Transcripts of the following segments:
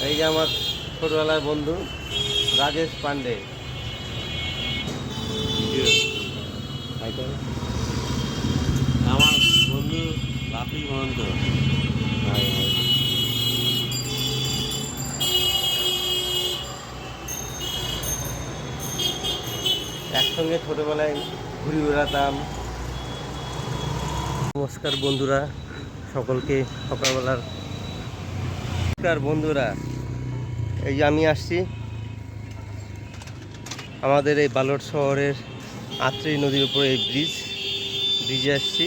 এই যে আমার ছোটবেলার বন্ধু রাজেশ পান্ডে। আমার বন্ধু বাপি মহন্ত। একসঙ্গে ছোটবেলায় ঘুরে বেড়াতাম। নমস্কার বন্ধুরা, সকলকে সকালবেলার নমস্কার বন্ধুরা। এই যে আমি আসছি আমাদের এই বালট শহরের আত্রি নদীর উপরে এই ব্রিজে আসছি।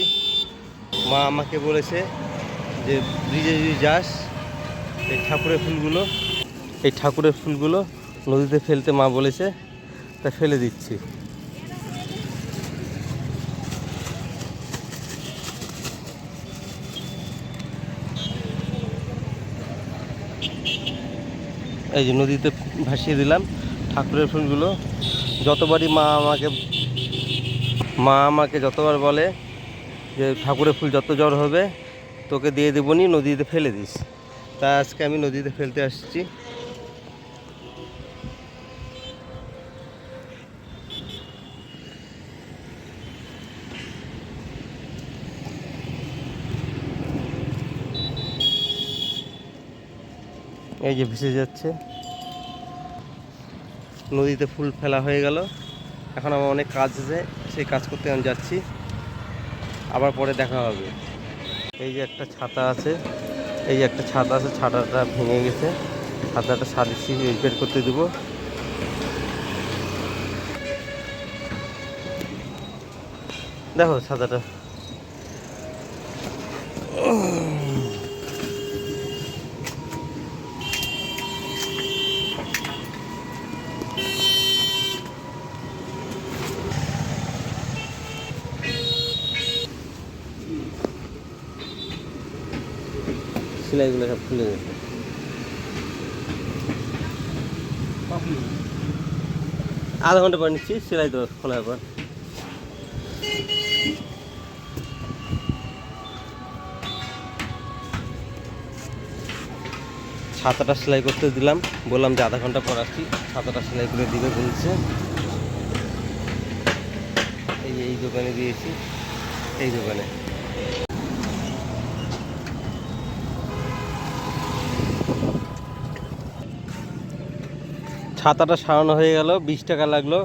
মা আমাকে বলেছে যে ব্রিজে যদি যাস এই ঠাকুরের ফুলগুলো নদীতে ফেলতে মা বলেছে, তা ফেলে দিচ্ছি। এই যে নদীতে ভাসিয়ে দিলাম ঠাকুরের ফুলগুলো। যতবারই মা আমাকে যতবার বলে যে ঠাকুরের ফুল যত জ্বর হবে তোকে দিয়ে দেবনি, নদীতে ফেলে দিস। তা আজকে আমি নদীতে ফেলতে আসছি। এই যে ভেসে যাচ্ছে, নদীতে ফুল ফেলা হয়ে গেল। এখন আমার অনেক কাজ আছে, সেই কাজ করতে আমি যাচ্ছি, আবার পরে দেখা হবে। এই যে একটা ছাতা আছে, ছাতাটা ভেঙে গেছে, ছাতাটা সার্ভিসিং রিপেয়ার করতে দেবো। দেখো ছাতাটা সেলাইগুলো সব খুলে গেছে। আধা ঘন্টা পর নিচ্ছি, সেলাই তো খোলার পর। ছাতাটা সেলাই করতে দিলাম, বললাম যে আধা ঘন্টা পর আসছি, ছাতাটা সেলাই করে দিবে বলছে। এই দোকানে দিয়েছি, এই দোকানে। ছাতাটা সারানো হয়ে গেল, 20 টাকা লাগলো।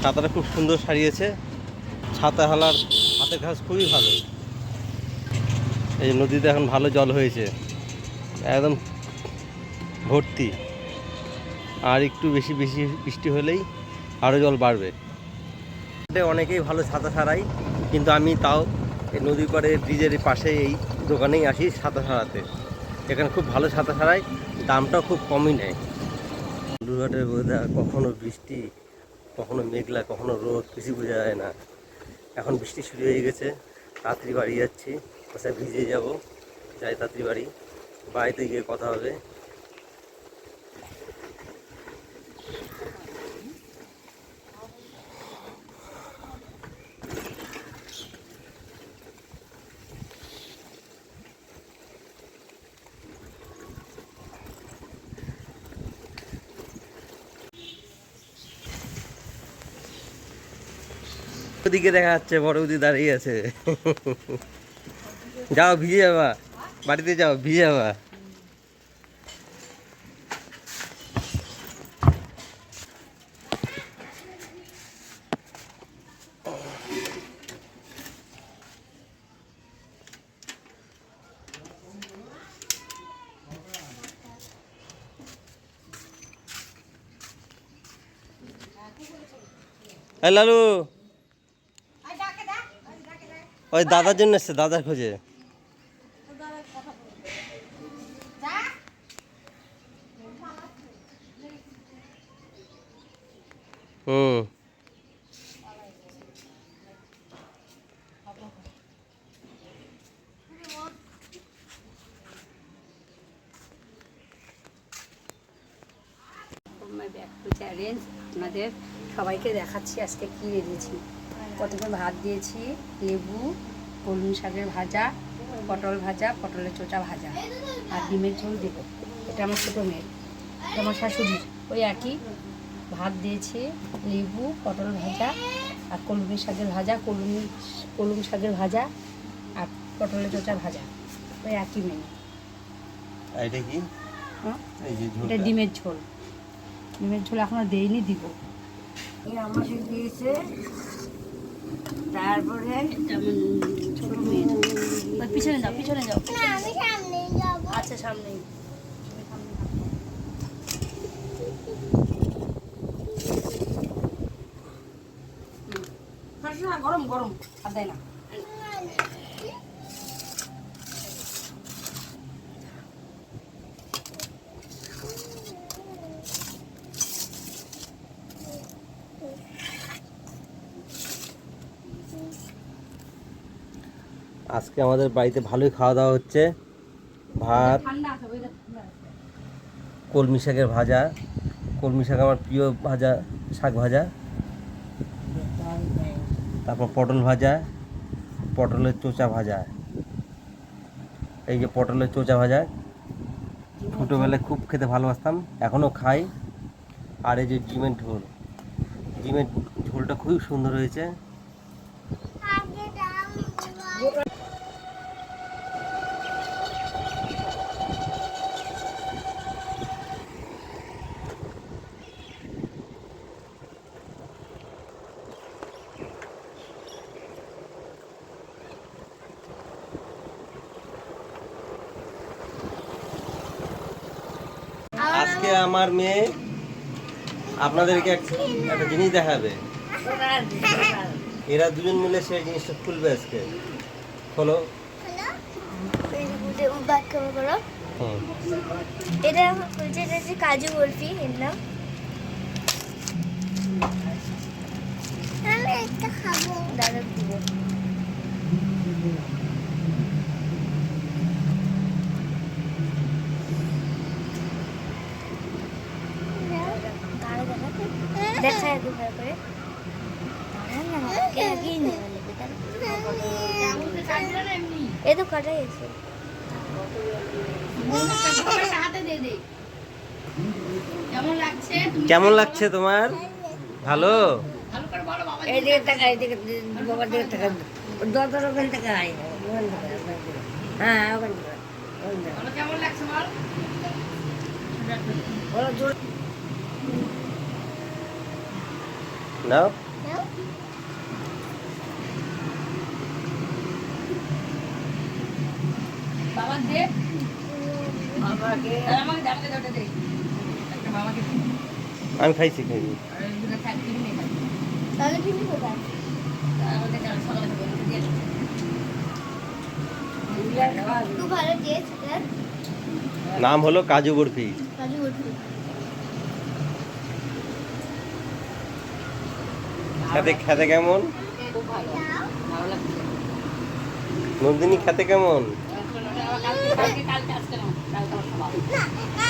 ছাতাটা খুব সুন্দর সারিয়েছে, ছাতা হালার হাতের কাজ খুবই ভালো। এই নদীতে এখন ভালো জল হয়েছে, একদম ভর্তি। আর একটু বেশি বৃষ্টি হলেই আরও জল বাড়বে। অনেকেই ভালো ছাতা সারাই, কিন্তু আমি তাও এই নদীর পাড়ে ব্রিজের পাশে এই দোকানেই আসি ছাতা সারাতে। এখানে খুব ভালো ছাতা সারাই, দামটাও খুব কমই নেয়। বালুরঘাটের ওয়েদার, কখনো বৃষ্টি, কখনো মেঘলা, কখনো রোদ, কিছু বোঝা যায় না। এখন বৃষ্টি শুরু হয়ে গেছে, তাড়াতাড়ি বাড়ি যাচ্ছি, কোথায় ভিজে যাব, যাই তাড়াতাড়ি বাড়িতে গিয়ে কথা হবে। ওদিকে দেখা যাচ্ছে বড় বৌদি দাঁড়িয়ে আছে। যাও ভিজে যাবা, বাড়িতে যাও ভিজে যাবা। এই লালু, ওই দাদার জন্য এসছে, দাদার খোঁজে। হুম, চ্যালেঞ্জ আপনাদের সবাইকে দেখাচ্ছি আজকে কি রেঁধেছি। প্রথমে ভাত দিয়েছি, লেবু, কলমি শাকের ভাজা, পটল ভাজা, পটলের চোচা ভাজা আর ডিমের ঝোল দেবো। এটা আমার ছোটো মেয়ের, এটা আমার শাশুড়ির। ওই একই ভাত দিয়েছি, লেবু, পটল ভাজা আর কলমি শাকের ভাজা, কলমি শাকের ভাজা আর পটলের চোচা ভাজা, ওই একই মেনু। আর এটা কি? হ্যাঁ, এই যে এটা ঝোলটা। ডিমের ঝোল। ডিমের ঝোল এখনো দেইনি, দিব। এই আমাকে দিয়েছে, তারপরে এটা আমার ছোট মেয়ে। ওই পিছনে যাও, পিছনে যাও। আচ্ছা, সামনেই। গরম গরম আর দেয় না। আজকে আমাদের বাড়িতে ভালোই খাওয়া দাওয়া হচ্ছে। ভাত, ঠান্ডা আছে, ওইটা ঠান্ডা আছে। কলমি শাকের ভাজা, কলমি শাক আমার প্রিয় ভাজা, শাক ভাজা, তারপর পটল ভাজা, পটলের চোচা ভাজা। এই যে পটলের চোচা ভাজা, ছোটোবেলায় খুব খেতে ভালোবাসতাম, এখনও খাই। আর এই যে ডিমের ঝোল, ডিমের ঝোলটা খুবই সুন্দর হয়েছে। আজকে আমার মেয়ে আপনাদেরকে একটা জিনিস দেখাবে। এরা দুজন মিলে সেই জিনিসটা খুলবে আজকে। খোলো। হুম। এটা এখন খুলছে, এটা হচ্ছে কাজু বরফি, এর নাম। আমি একটা খাবো, দাদা দিব। দেখা একটু ভালো করে। এ তো কাটাই আছে। কেমন লাগছে তোমার? ভালো? এইদিকে টাকা, এইদিকে বাবার দিকে টাকা, দর ওখান থেকে আয়। হ্যাঁ, ওখান থেকে। কেমন লাগছে বল? বলো জোর। নাও। বাবা দে, বাবাকে আমাকে দামকে দটা দে, একটা বাবাকে দে। আমি খাইছি খাইছি। আর দুটো থাকবি না খাই। তাহলে তুমি কোথায়? আমাদের কাল সকালে বলে দিয়ে খুব ভালো টেস্ট এর। নাম হলো কাজু বরফি। কাজু বরফি। খেতে খেতে কেমন? খুব ভালো, ভালো লাগছে। নন্দিনী খেতে কেমন? কালকে আজকে না, কালকে আমার খাওয়া।